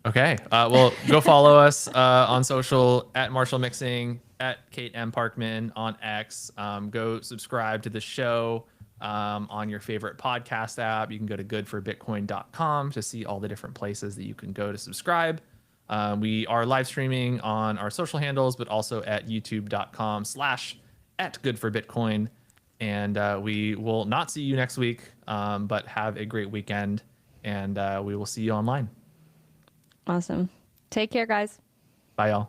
Okay. Well, go follow us on social at Marshall Mixing, at Kate M. Parkman on X. Go subscribe to the show on your favorite podcast app. You can go to goodforbitcoin.com to see all the different places that you can go to subscribe. We are live streaming on our social handles, but also at youtube.com/at goodforbitcoin. And we will not see you next week, but have a great weekend. And we will see you online.
Awesome. Take care, guys.
Bye, y'all.